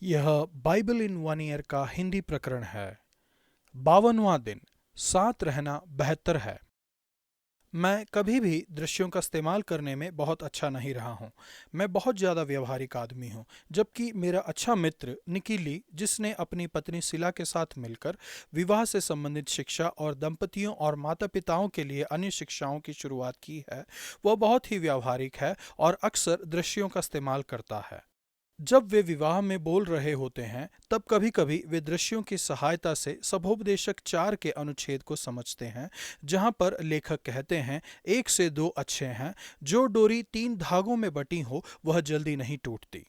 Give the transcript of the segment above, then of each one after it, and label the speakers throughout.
Speaker 1: यह Bible in one year का हिंदी प्रकरण है। 52वां दिन। साथ रहना बेहतर है। मैं कभी भी दृश्यों का इस्तेमाल करने में बहुत अच्छा नहीं रहा हूँ। मैं बहुत ज़्यादा व्यवहारिक आदमी हूँ। जबकि मेरा अच्छा मित्र निकी ली, जिसने अपनी पत्नी सिला के साथ मिलकर विवाह से संबंधित शिक्षा और दंपतियों और माता पिताओं के लिए अन्य शिक्षाओं की शुरुआत की है, वह बहुत ही व्यवहारिक है और अक्सर दृश्यों का इस्तेमाल करता है। जब वे विवाह में बोल रहे होते हैं, तब कभी कभी वे दृश्यों की सहायता से सभोपदेशक 4 के अनुच्छेद को समझते हैं, जहां पर लेखक कहते हैं, एक से दो अच्छे हैं, जो डोरी 3 धागों में बटी हो वह जल्दी नहीं टूटती।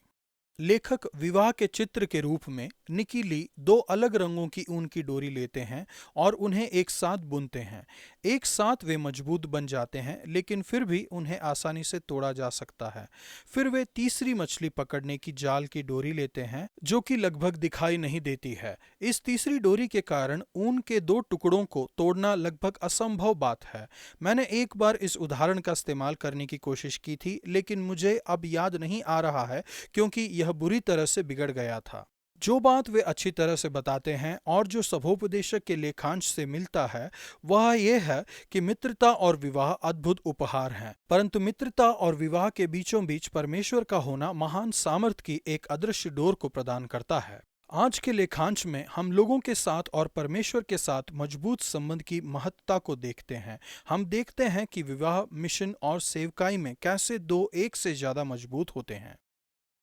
Speaker 1: लेखक विवाह के चित्र के रूप में निकी ली 2 अलग रंगों की ऊन की डोरी लेते हैं और उन्हें एक साथ बुनते हैं। एक साथ वे मजबूत बन जाते हैं, लेकिन फिर भी उन्हें आसानी से तोड़ा जा सकता है। फिर वे तीसरी मछली पकड़ने की जाल की डोरी लेते हैं, जो कि लगभग दिखाई नहीं देती है। इस तीसरी डोरी के कारण ऊन के 2 टुकड़ों को तोड़ना लगभग असंभव बात है। मैंने एक बार इस उदाहरण का इस्तेमाल करने की कोशिश की थी, लेकिन मुझे अब याद नहीं आ रहा है, क्योंकि यह बुरी तरह से बिगड़ गया था। जो बात वे अच्छी तरह से बताते हैं और जो सभोपदेशक के लेखांश से मिलता है, वह यह है कि मित्रता और विवाह अद्भुत उपहार हैं, परंतु मित्रता और विवाह के बीचों बीच परमेश्वर का होना महान सामर्थ की एक अदृश्य डोर को प्रदान करता है। आज के लेखांश में हम लोगों के साथ और परमेश्वर के साथ मजबूत संबंध की महत्ता को देखते हैं। हम देखते हैं कि विवाह, मिशन और सेवकाई में कैसे दो एक से ज्यादा मजबूत होते हैं।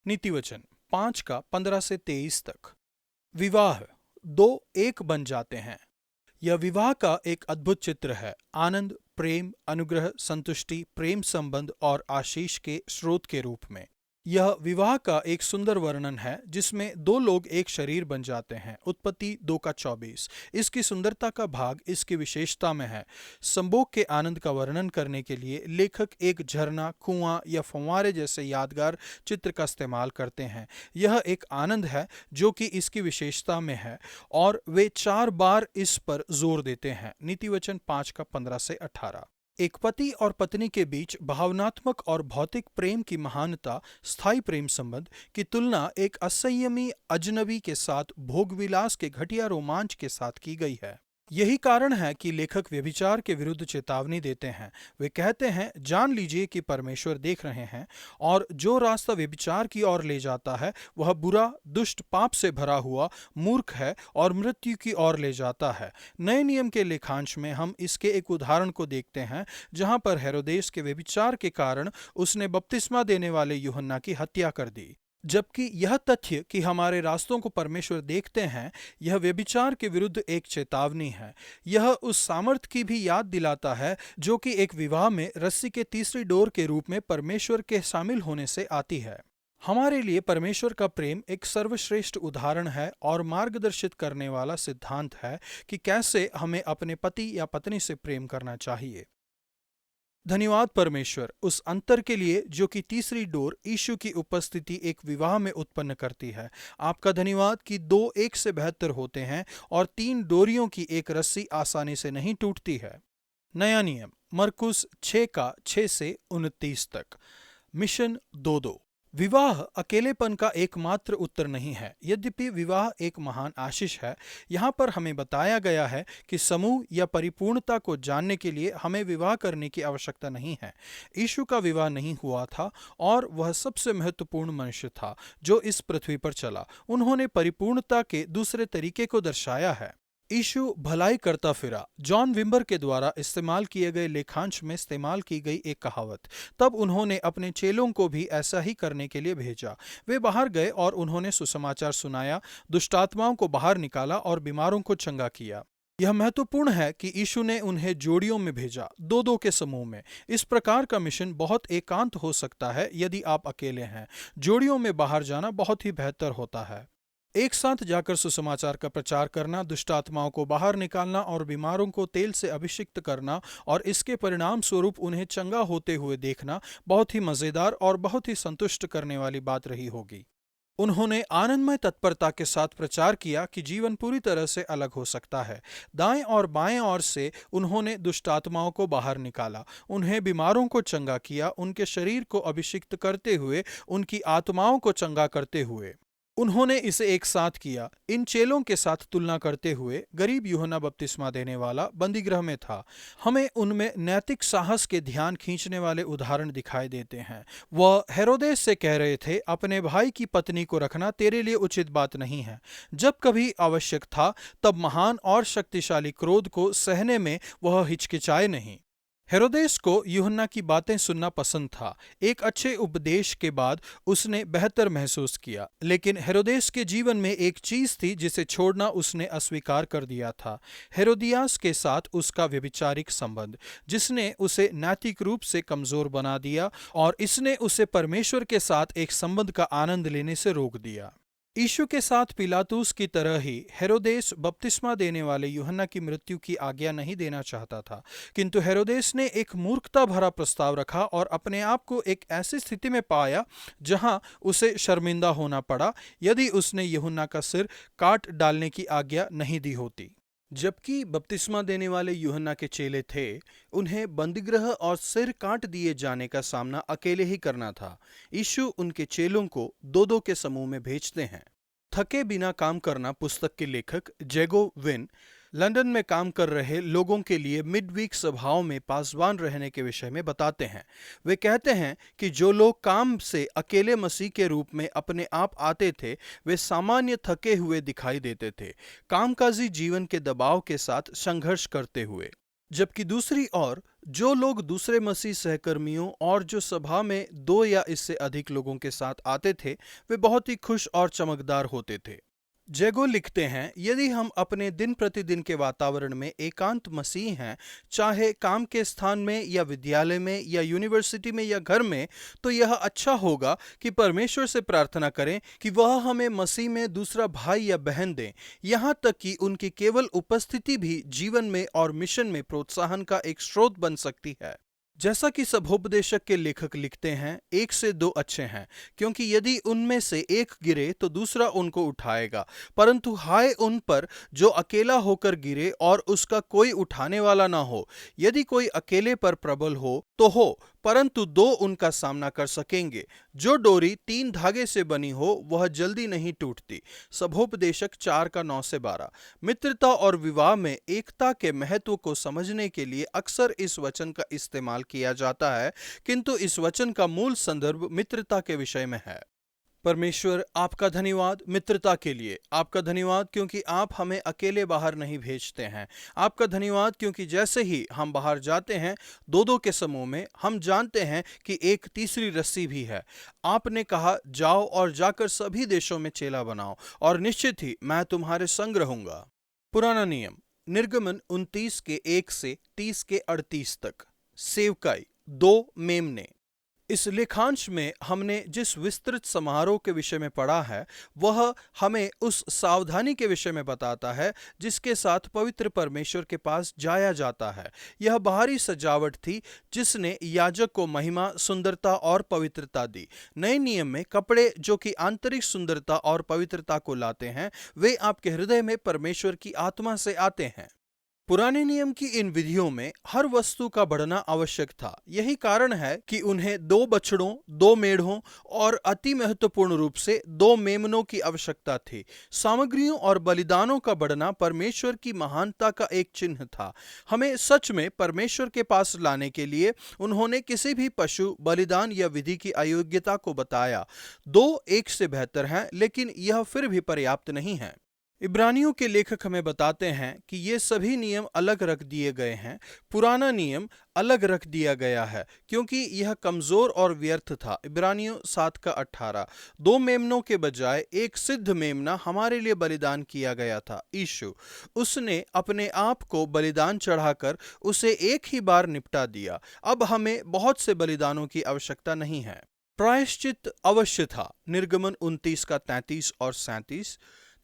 Speaker 1: नीति वचन 5 का 15 से 23 तक। विवाह, दो एक बन जाते हैं। यह विवाह का एक अद्भुत चित्र है। आनंद, प्रेम, अनुग्रह, संतुष्टि, प्रेम संबंध और आशीष के स्रोत के रूप में यह विवाह का एक सुंदर वर्णन है, जिसमें 2 लोग एक शरीर बन जाते हैं। उत्पत्ति 2 का 24। इसकी सुंदरता का भाग इसकी विशेषता में है। संभोग के आनंद का वर्णन करने के लिए लेखक एक झरना, कुआं या फव्वारे जैसे यादगार चित्र का इस्तेमाल करते हैं। यह एक आनंद है जो कि इसकी विशेषता में है, और वे 4 बार इस पर जोर देते हैं। नीति वचन 5 का 15 से 18। एक पति और पत्नी के बीच भावनात्मक और भौतिक प्रेम की महानता स्थायी प्रेम संबंध की तुलना एक असंयमी अजनबी के साथ भोगविलास के घटिया रोमांच के साथ की गई है। यही कारण है कि लेखक व्यभिचार के विरुद्ध चेतावनी देते हैं। वे कहते हैं, जान लीजिए कि परमेश्वर देख रहे हैं, और जो रास्ता व्यभिचार की ओर ले जाता है वह बुरा, दुष्ट, पाप से भरा हुआ, मूर्ख है और मृत्यु की ओर ले जाता है। नए नियम के लेखांश में हम इसके एक उदाहरण को देखते हैं, जहां पर हेरोदेस के व्यभिचार के कारण उसने बपतिस्मा देने वाले यूहन्ना की हत्या कर दी। जबकि यह तथ्य कि हमारे रास्तों को परमेश्वर देखते हैं, यह व्यभिचार के विरुद्ध एक चेतावनी है। यह उस सामर्थ्य की भी याद दिलाता है जो कि एक विवाह में रस्सी के तीसरी डोर के रूप में परमेश्वर के शामिल होने से आती है। हमारे लिए परमेश्वर का प्रेम एक सर्वश्रेष्ठ उदाहरण है और मार्गदर्शित करने वाला सिद्धांत है कि कैसे हमें अपने पति या पत्नी से प्रेम करना चाहिए। धन्यवाद परमेश्वर उस अंतर के लिए जो कि तीसरी डोर यीशु की उपस्थिति एक विवाह में उत्पन्न करती है। आपका धन्यवाद कि 2 एक से बेहतर होते हैं और 3 डोरियों की एक रस्सी आसानी से नहीं टूटती है। नया नियम मरकुस 6 का 6 से 29 तक। मिशन 2-2। विवाह अकेलेपन का एकमात्र उत्तर नहीं है। यद्यपि विवाह एक महान आशीष है, यहाँ पर हमें बताया गया है कि समूह या परिपूर्णता को जानने के लिए हमें विवाह करने की आवश्यकता नहीं है। यीशु का विवाह नहीं हुआ था और वह सबसे महत्वपूर्ण मनुष्य था जो इस पृथ्वी पर चला। उन्होंने परिपूर्णता के दूसरे तरीके को दर्शाया है। यीशु भलाई करता फिरा, जॉन विम्बर के द्वारा इस्तेमाल किए गए लेखांश में इस्तेमाल की गई एक कहावत। तब उन्होंने अपने चेलों को भी ऐसा ही करने के लिए भेजा। वे बाहर गए और उन्होंने सुसमाचार सुनाया, दुष्टात्माओं को बाहर निकाला और बीमारों को चंगा किया। यह महत्वपूर्ण है कि यीशु ने उन्हें जोड़ियों में भेजा, 2-2 के समूह में। इस प्रकार का मिशन बहुत एकांत हो सकता है यदि आप अकेले हैं। जोड़ियों में बाहर जाना बहुत ही बेहतर होता है। एक साथ जाकर सुसमाचार का प्रचार करना, दुष्ट आत्माओं को बाहर निकालना और बीमारों को तेल से अभिषिक्त करना और इसके परिणाम स्वरूप उन्हें चंगा होते हुए देखना बहुत ही मजेदार और बहुत ही संतुष्ट करने वाली बात रही होगी। उन्होंने आनंदमय तत्परता के साथ प्रचार किया कि जीवन पूरी तरह से अलग हो सकता है। दाएं और बाएं ओर से उन्होंने दुष्ट आत्माओं को बाहर निकाला, उन्हें बीमारों को चंगा किया, उनके शरीर को अभिषिक्त करते हुए, उनकी आत्माओं को चंगा करते हुए। उन्होंने इसे एक साथ किया। इन चेलों के साथ तुलना करते हुए गरीब यूहन्ना बपतिस्मा देने वाला बंदीगृह में था। हमें उनमें नैतिक साहस के ध्यान खींचने वाले उदाहरण दिखाई देते हैं। वह हेरोदेस से कह रहे थे, अपने भाई की पत्नी को रखना तेरे लिए उचित बात नहीं है। जब कभी आवश्यक था तब महान और शक्तिशाली क्रोध को सहने में वह हिचकिचाए नहीं। हेरोदेस को यूहन्ना की बातें सुनना पसंद था। एक अच्छे उपदेश के बाद उसने बेहतर महसूस किया। लेकिन हेरोदेस के जीवन में एक चीज थी जिसे छोड़ना उसने अस्वीकार कर दिया था। हेरोदियास के साथ उसका व्यभिचारिक संबंध, जिसने उसे नैतिक रूप से कमजोर बना दिया और इसने उसे परमेश्वर के साथ एक संबंध का आनंद लेने से रोक दिया। यीशु के साथ पिलातुस की तरह ही हेरोदेस बपतिस्मा देने वाले यूहन्ना की मृत्यु की आज्ञा नहीं देना चाहता था, किंतु हेरोदेस ने एक मूर्खता भरा प्रस्ताव रखा और अपने आप को एक ऐसी स्थिति में पाया जहां उसे शर्मिंदा होना पड़ा यदि उसने यूहन्ना का सिर काट डालने की आज्ञा नहीं दी होती। जबकि बपतिस्मा देने वाले यूहन्ना के चेले थे, उन्हें बंदीगृह और सिर काट दिए जाने का सामना अकेले ही करना था। यीशु उनके चेलों को दो दो के समूह में भेजते हैं। थके बिना काम करना पुस्तक के लेखक जैगो विन लंदन में काम कर रहे लोगों के लिए मिडवीक सभाओं में पासवान रहने के विषय में बताते हैं। वे कहते हैं कि जो लोग काम से अकेले मसीह के रूप में अपने आप आते थे, वे सामान्य थके हुए दिखाई देते थे, कामकाजी जीवन के दबाव के साथ संघर्ष करते हुए। जबकि दूसरी ओर जो लोग दूसरे मसीह सहकर्मियों और जो सभा में दो या इससे अधिक लोगों के साथ आते थे, वे बहुत ही खुश और चमकदार होते थे। जैगो लिखते हैं, यदि हम अपने दिन प्रतिदिन के वातावरण में एकांत मसीह हैं, चाहे काम के स्थान में या विद्यालय में या यूनिवर्सिटी में या घर में, तो यह अच्छा होगा कि परमेश्वर से प्रार्थना करें कि वह हमें मसीह में दूसरा भाई या बहन दें। यहाँ तक कि उनकी केवल उपस्थिति भी जीवन में और मिशन में प्रोत्साहन का एक स्रोत बन सकती है। जैसा कि सभोपदेशक के लेखक लिखते हैं, एक से दो अच्छे हैं, क्योंकि यदि उनमें से एक गिरे तो दूसरा उनको उठाएगा, परंतु हाय उन पर जो अकेला होकर गिरे और उसका कोई उठाने वाला ना हो। यदि कोई अकेले पर प्रबल हो तो हो, परंतु दो उनका सामना कर सकेंगे। जो डोरी 3 धागे से बनी हो वह जल्दी नहीं टूटती। सभोपदेशक 4:9-12। मित्रता और विवाह में एकता के महत्व को समझने के लिए अक्सर इस वचन का इस्तेमाल किया जाता है, किंतु इस वचन का मूल संदर्भ मित्रता के विषय में है। परमेश्वर, आपका धन्यवाद मित्रता के लिए। आपका धन्यवाद क्योंकि आप हमें अकेले बाहर नहीं भेजते हैं। आपका धन्यवाद क्योंकि जैसे ही हम बाहर जाते हैं दो दो के समूह में, हम जानते हैं कि एक तीसरी रस्सी भी है। आपने कहा, जाओ और जाकर सभी देशों में चेला बनाओ और निश्चित ही मैं तुम्हारे संग रहूंगा। पुराना नियम, निर्गमन 29:1-30-38 तक। सेवकाई 2 मेमने। इस लेखांश में हमने जिस विस्तृत समारोह के विषय में पढ़ा है, वह हमें उस सावधानी के विषय में बताता है जिसके साथ पवित्र परमेश्वर के पास जाया जाता है। यह बाहरी सजावट थी जिसने याजक को महिमा, सुंदरता और पवित्रता दी। नए नियम में कपड़े जो कि आंतरिक सुंदरता और पवित्रता को लाते हैं, वे आपके हृदय में परमेश्वर की आत्मा से आते हैं। पुराने नियम की इन विधियों में हर वस्तु का बढ़ना आवश्यक था। यही कारण है कि उन्हें 2 बछड़ों, 2 मेढ़ों और अति महत्वपूर्ण रूप से 2 मेमनों की आवश्यकता थी। सामग्रियों और बलिदानों का बढ़ना परमेश्वर की महानता का एक चिन्ह था। हमें सच में परमेश्वर के पास लाने के लिए उन्होंने किसी भी पशु, बलिदान या विधि की अयोग्यता को बताया। 2 एक से बेहतर हैं, लेकिन यह फिर भी पर्याप्त नहीं है। इब्रानियों के लेखक हमें बताते हैं कि ये सभी नियम अलग रख दिए गए हैं। पुराना नियम अलग रख दिया गया है क्योंकि यह कमजोर और व्यर्थ था। इब्रानियों 7:18। 2 मेमनों के बजाय एक सिद्ध मेमना हमारे लिए बलिदान किया गया था, यीशु। उसने अपने आप को बलिदान चढ़ाकर उसे एक ही बार निपटा दिया। अब हमें बहुत से बलिदानों की आवश्यकता नहीं है। प्रायश्चित अवश्य था। निर्गमन 29:33 और 37,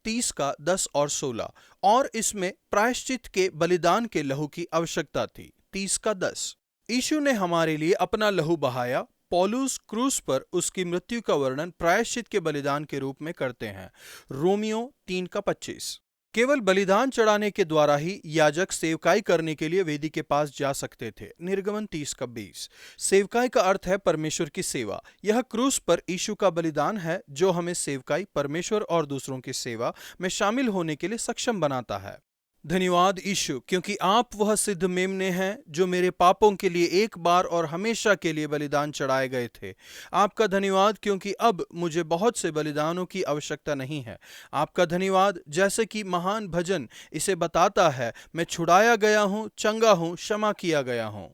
Speaker 1: 30:10 और 16, और इसमें प्रायश्चित के बलिदान के लहू की आवश्यकता थी। 30:10। यीशु ने हमारे लिए अपना लहू बहाया। पौलुस क्रूस पर उसकी मृत्यु का वर्णन प्रायश्चित के बलिदान के रूप में करते हैं। रोमियो 3:25। केवल बलिदान चढ़ाने के द्वारा ही याजक सेवकाई करने के लिए वेदी के पास जा सकते थे। निर्गमन 30:20। सेवकाई का अर्थ है परमेश्वर की सेवा। यह क्रूस पर यीशु का बलिदान है जो हमें सेवकाई, परमेश्वर और दूसरों की सेवा में शामिल होने के लिए सक्षम बनाता है। धन्यवाद यीशु, क्योंकि आप वह सिद्ध मेमने हैं जो मेरे पापों के लिए एक बार और हमेशा के लिए बलिदान चढ़ाए गए थे। आपका धन्यवाद क्योंकि अब मुझे बहुत से बलिदानों की आवश्यकता नहीं है। आपका धन्यवाद, जैसे कि महान भजन इसे बताता है, मैं छुड़ाया गया हूँ, चंगा हूँ, क्षमा किया गया हूँ।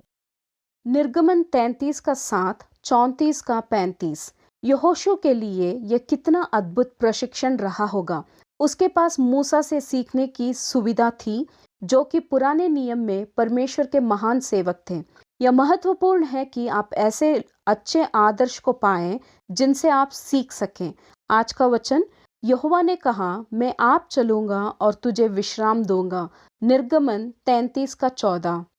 Speaker 2: निर्गमन 33:7, 34:35। यहोशू के लिए यह कितना अद्भुत प्रशिक्षण रहा होगा। उसके पास मूसा से सीखने की सुविधा थी, जो कि पुराने नियम में परमेश्वर के महान सेवक थे। यह महत्वपूर्ण है कि आप ऐसे अच्छे आदर्श को पाएं जिनसे आप सीख सकें। आज का वचन, यहोवा ने कहा, मैं आप चलूंगा और तुझे विश्राम दूंगा। निर्गमन 33:14।